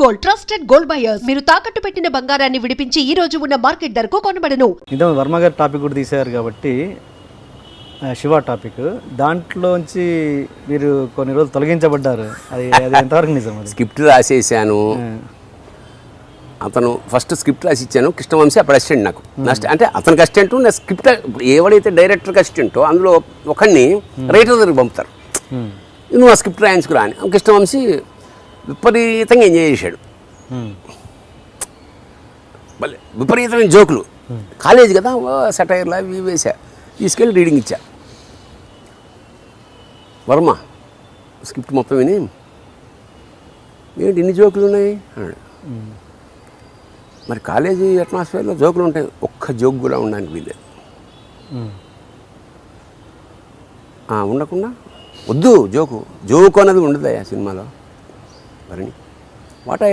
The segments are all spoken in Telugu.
Gold trusted gold buyers. మీరు తాకట్టు పెట్టిన బంగారాన్ని విడిపించి ఈ రోజు ఉన్న మార్కెట్ ధరకు కొనబడను. ఇదో వర్మ గారి టాపిక్ కూడా తీశారు కాబట్టి శివ టాపిక్ దాంట్లోంచి మీరు కొన్ని రోజులు తొలగించబడ్డారు. అది ఎంతవరకు నిజం? స్క్రిప్ట్ రాసేసాను. అతను ఫస్ట్ స్క్రిప్ట్ రాసి ఇచ్చాను. కృష్ణవంశీ అప్పుడు అసిస్టెంట్ నాకు. అంటే అతనికి అసిస్టెంట్, నా స్క్రిప్ట్ ఎవడైతే డైరెక్టర్కి అసిస్టెంటో అందులో ఒకరిని రైటర్ దగ్గరికి పంపుతారు. నువ్వు ఆ స్క్రిప్ట్ రాయించుకురా అని. కృష్ణవంశీ విపరీతంగా ఎంజాయ్ చేశాడు. విపరీతమైన జోకులు. కాలేజ్ కదా, సెటైర్లా ఇవి వేసా. తీసుకెళ్ళి రీడింగ్ ఇచ్చా. వర్మ స్క్రిప్ట్ మొత్తం విని, ఏంటి ఇన్ని జోకులు ఉన్నాయి అన్నాడు. మరి కాలేజీ అట్మాస్ఫియర్లో జోకులు ఉంటాయి, ఒక్క జోక్ కూడా ఉండడానికి వీల్లేదు. ఉండకుండా వద్దు, జోకు అన్నది ఉండదు ఆ సినిమాలో. మరి what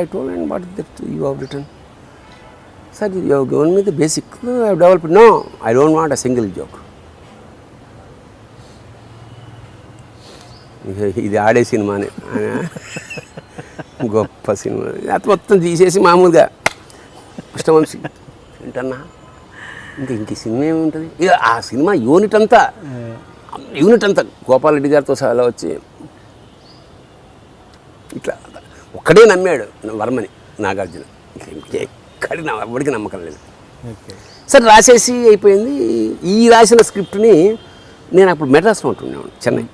I told and what that you have written sir, you have given me the basic, I have developed. No, I don't want a single joke. ఇది ఆడే సినిమానే, గొప్ప సినిమా. అది మొత్తం తీసేసి మామూలుగా కృష్ణవంశీ ఏంటన్నా ఇంక సినిమా ఏముంటుంది, ఇక ఆ సినిమా యూనిట్ అంతా గోపాల్ రెడ్డి గారితో సహా వచ్చి ఇట్లా ఒక్కడే నమ్మాడు వర్మని, నాగార్జున. ఎక్కడికి ఎవరికి నమ్మకం లేదు. సరే రాసేసి అయిపోయింది. ఈ రాసిన స్క్రిప్ట్ని నేను అప్పుడు మెడ్రాస్లో ఉంటున్నాను, చెన్నై.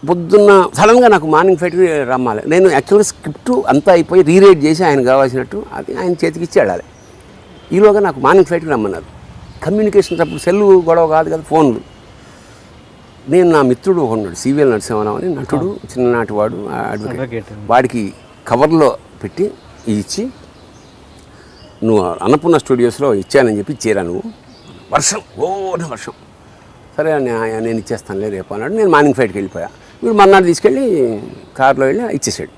పొద్దున్న సడన్గా నాకు మార్నింగ్ ఫ్లైట్కి రమ్మాలి. నేను యాక్చువల్గా స్క్రిప్ట్ అంతా అయిపోయి రీరైట్ చేసి ఆయన కావాల్సినట్టు అది ఆయన చేతికి ఇచ్చి వెళ్ళాలి. ఈలోగా నాకు మార్నింగ్ ఫ్లైట్కి రమ్మన్నారు. కమ్యూనికేషన్స్ అప్పుడు సెల్లు గొడవ కాదు కదా, ఫోన్లు. నేను నా మిత్రుడు ఉన్నాడు, సివిఎల్ నరసింహారావు అని నటుడు, చిన్ననాటి వాడు, అడ్వకేట్. వాడికి కవర్లో పెట్టి ఇచ్చి, నువ్వు అన్నపూర్ణ స్టూడియోస్లో ఇచ్చానని చెప్పి ఇచ్చేరా నువ్వు. వర్షం, వర్షం. సరే నేను ఇచ్చేస్తానులే రేపు అన్నాడు. నేను మార్నింగ్ ఫ్లైట్కి వెళ్ళిపోయా. వీడు మర్నాడు తీసుకెళ్ళి కార్లో వెళ్ళి ఇచ్చేసాడు.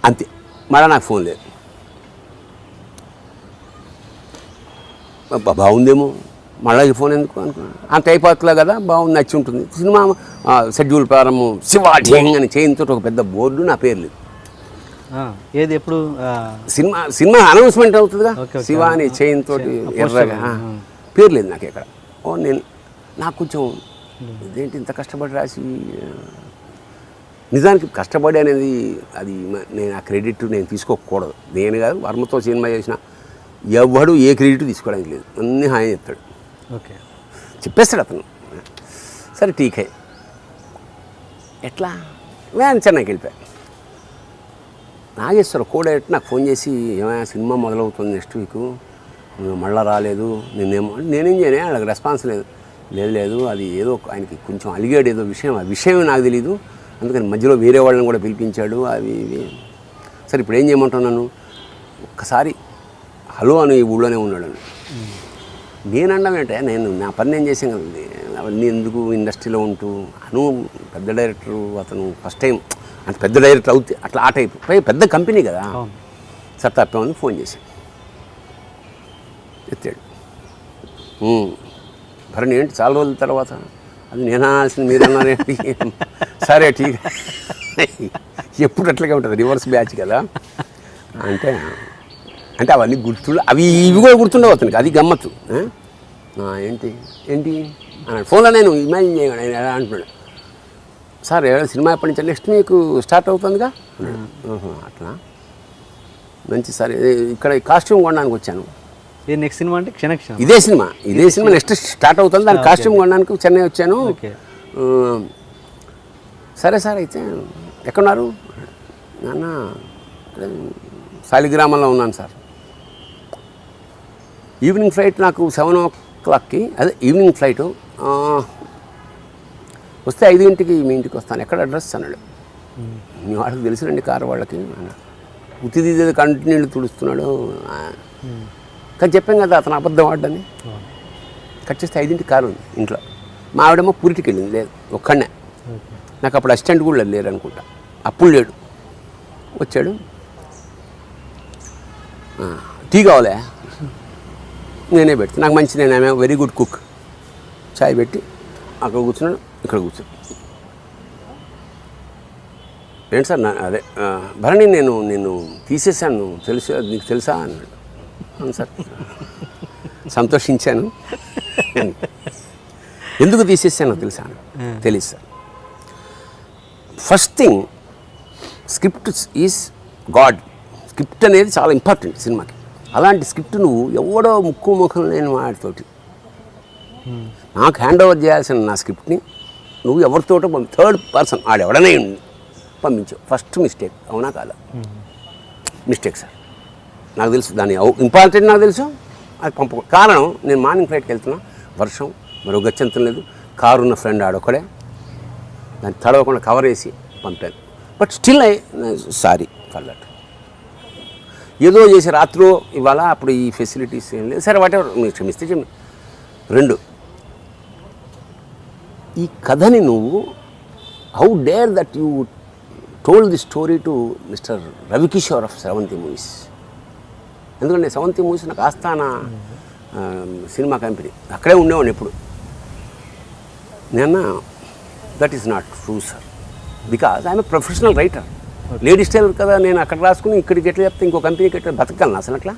అంతే. మళ్ళీ నాకు ఫోన్ లేదు. బాగుందేమో, మళ్ళీ ఈ ఫోన్ ఎందుకు అనుకున్నాను. అంత అయిపోతులే కదా, బాగుంది, నచ్చి ఉంటుంది. సినిమా షెడ్యూల్ ప్రారంభం శివాఢ్యంగ్ అని చేయింతో ఒక పెద్ద బోర్డు, నా పేరు లేదు. ఏది ఎప్పుడు సినిమా అనౌన్స్మెంట్ అవుతుందిగా, శివ అని చేయింతో ఎర్రగా, పేరు లేదు నాకు ఎక్కడ. నాకు కొంచెం ఇదేంటి ఇంత కష్టపడి రాసి, నిజానికి కష్టపడి అనేది అది నేను ఆ క్రెడిట్ నేను తీసుకోకూడదు. నేను కాదు, వర్మతో సినిమా చేసిన ఎవడు ఏ క్రెడిట్ తీసుకోవడానికి లేదు, అన్నీ హాయి చెప్తాడు. ఓకే, చెప్పేస్తాడు అతను. సరే టీకే ఎట్లా నేను చెన్నైకి వెళ్ళిపోయా. నాగేశ్వర కోడేట్ నాకు ఫోన్ చేసి, ఏమైనా సినిమా మొదలవుతుంది నెక్స్ట్ వీక్, మళ్ళీ రాలేదు, నేనేం చేయను, వాళ్ళకి రెస్పాన్స్ లేదు, అది ఏదో ఆయనకి కొంచెం అలిగాడు ఏదో విషయం, ఆ విషయం నాకు తెలీదు, అందుకని మధ్యలో వేరే వాళ్ళని కూడా పిలిపించాడు అవి ఇవి. సరే ఇప్పుడు ఏం చేయమంటావు నన్ను, ఒక్కసారి హలో అని ఈ ఊళ్ళోనే ఉన్నాడు. నేను అనడం ఏంటంటే, నేను నా పని నేను చేసాను కదండి, అవన్నీ ఎందుకు ఇండస్ట్రీలో ఉంటూ. అను పెద్ద డైరెక్టరు, అతను ఫస్ట్ టైం అంత పెద్ద డైరెక్టర్ అవుతే అట్లా ఆ టైప్ పెద్ద కంపెనీ కదా. సార్ తప్పేమని ఫోన్ చేశాను, ఎత్తాడు. భరణి ఏంటి చాలా రోజుల తర్వాత, అది నేను అనాల్సింది మీరు అన్నారేంటి. సరే ఠీక్, ఎప్పుడు అట్లాగే ఉంటుంది, రివర్స్ బ్యాచ్ కదా. అంటే అవన్నీ అవి ఇవి కూడా గుర్తుండవు అతనికి, అది గమ్మత్తు. ఏంటి అన్నాడు ఫోన్లో. నేను ఇమాజిన్ చేయను ఆయన ఎలా అంటున్నాడు. సార్ సినిమా ఎప్పటి నుంచి, నెక్స్ట్ మీకు స్టార్ట్ అవుతుందిగా అన్నాడు. అట్లా మంచి. సరే ఇక్కడ కాస్ట్యూమ్ కొనడానికి వచ్చాను. నెక్స్ట్ సినిమా అంటే క్షణక్షణం, ఇదే సినిమా నెక్స్ట్ స్టార్ట్ అవుతుంది, దాని కాస్ట్యూమ్ కొనడానికి చెన్నై వచ్చాను. సరే సార్ అయితే ఎక్కడున్నారు? నాన్న శాలిగ్రామంలో ఉన్నాను సార్. ఈవినింగ్ ఫ్లైట్ నాకు 7 o'clockకి, అదే ఈవినింగ్ ఫ్లైటు. వస్తే 5 గంటలకి మీ ఇంటికి వస్తాను, ఎక్కడ అడ్రస్ అన్నాడు. మీ వాళ్ళకి తెలుసునండి కారు వాళ్ళకి అన్నాడు. ఉత్తిదీది కంటిన్యూలు తుడుస్తున్నాడు. కానీ చెప్పాం కదా అతను అబద్ధం ఆడని. కట్ చేస్తే 5 గంటలకి కారు ఉంది ఇంట్లో. మా ఆవిడేమో పూరికి వెళ్ళింది, లేదు ఒక్కడనే. నాకు అప్పుడు అసిస్టెంట్ కూడా లేరు అనుకుంటా, అప్పుడు లేడు. వచ్చాడు, టీ కావాలే, నేనే పెట్టి, నాకు మంచి, నేనే వెరీ గుడ్ కుక్. చాయ్ పెట్టి అక్కడ కూర్చున్నాడు, ఇక్కడ కూర్చో. ఏంటి సార్ అదే భరణి నేను తీసేశాను తెలుసు నీకు తెలుసా అన్నాడు. అవును సార్. సంతోషించాను. ఎందుకు తీసేసానో తెలుసా? తెలియదు sir. First thing script is God. Script అనేది చాలా ఇంపార్టెంట్ సినిమాకి. అలాంటి స్క్రిప్ట్ నువ్వు ఎవడో ముఖం లేని వాడితోటి నాకు హ్యాండ్ ఓవర్ చేయాల్సిన నా స్క్రిప్ట్ని నువ్వు ఎవరితోటో థర్డ్ పర్సన్ ఆడెవడనే పంపించావు. First mistake. అవునా కాదా? Mistake sir. నాకు తెలుసు దాని ఇంపార్టెంట్, నాకు తెలుసు. అది కారణం నేను మార్నింగ్ ఫ్లైట్కి వెళ్తున్నా, వర్షం, మరో గచ్చంతం లేదు, కారు ఉన్న ఫ్రెండ్ ఆడొక్కడే, దాన్ని తడవకుండా కవర్ వేసి పంపాను. But still sorry for that. ఏదో చేసి రాత్రో ఇవాళ అప్పుడు ఈ ఫెసిలిటీస్ ఏం లేదు, సరే వాటెవర్, మీరు క్షమిస్తే క్షమి. 2, ఈ కథని నువ్వు how dare that you told the story to mister Ravikishore of seventy movies. ఎందుకంటే సెవెంతీ మూవీస్ నాకు ఆస్థాన సినిమా కంపెనీ, అక్కడే ఉండేవాడిని ఎప్పుడు. నేను that is not true sir, because I'm a professional writer. Ladies tailor కదా, నేను అక్కడ రాసుకుని ఇక్కడికి ఎట్లా చెప్తే ఇంకో కంపెనీకి ఎట్లా బతకగలను అసలు అట్లా?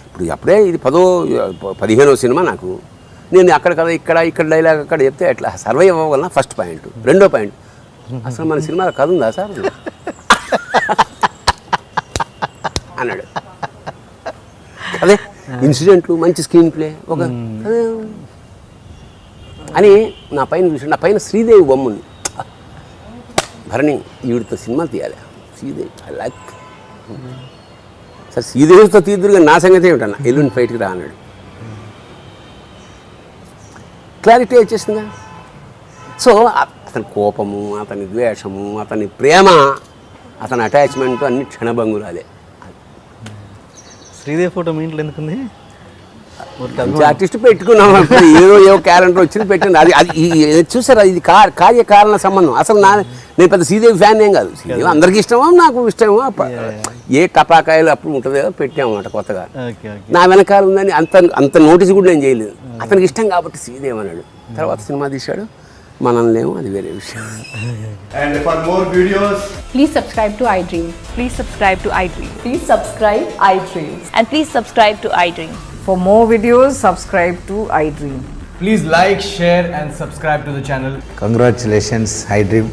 ఇప్పుడు అప్పుడే ఇది 15వ సినిమా నాకు. నేను అక్కడ కదా ఇక్కడ డైలాగ్ అక్కడ చెప్తే ఎట్లా సర్వైవ్ అవ్వగలనా? First point. 2వ పాయింట్, అసలు మన సినిమాలో కథ ఉందా సార్ అన్నాడు. అదే ఇన్సిడెంట్లు, మంచి స్క్రీన్ ప్లే, ఒక అదే అని నా పైన చూసి, నా పైన శ్రీదేవి బొమ్మ ఉంది. భరణి ఈవిడితో సినిమా తీయాలి, శ్రీదేవి ఐ లైక్. సార్ శ్రీదేవితో తీద్దురుగా నా సంగతి ఏమిటన్నా, ఎల్లుండి ఫైట్కి రా అన్నాడు. క్లారిటీ వచ్చేసిందా? సో అతని కోపము, అతని ద్వేషము, అతని ప్రేమ, అతని అటాచ్మెంట్ అన్ని క్షణభంగురాలే. శ్రీదేవి ఫోటో మీ ఇంట్లో ఎందుకుంది? ఆర్టిస్ట్ పెట్టుకున్నాం, ఏదో క్యాలెండర్ వచ్చింది పెట్టింది. అది చూసారా, ఇది కార్యకారణ సంబంధం. అసలు నేను పెద్ద శ్రీదేవి ఫ్యాన్ ఏం కాదు. శ్రీదేవి అందరికీ ఇష్టమో, నాకు ఇష్టమో. ఏ టపాకాయలు అప్పుడు ఉంటుంది కదా, పెట్టామన్నమాట కొత్తగా. నా వెనకాల ఉందని అంత నోటీస్ కూడా నేను చేయలేదు. అతనికి ఇష్టం కాబట్టి శ్రీదేవి అన్నాడు. తర్వాత సినిమా తీశాడు, మనల్ని లేము, అది వేరే విషయం. And for more videos, Please subscribe to iDream. Please subscribe to iDream. Please subscribe iDream. And please subscribe to iDream. For more videos, subscribe to iDream. please like, share and subscribe to the channel. Congratulations, iDream.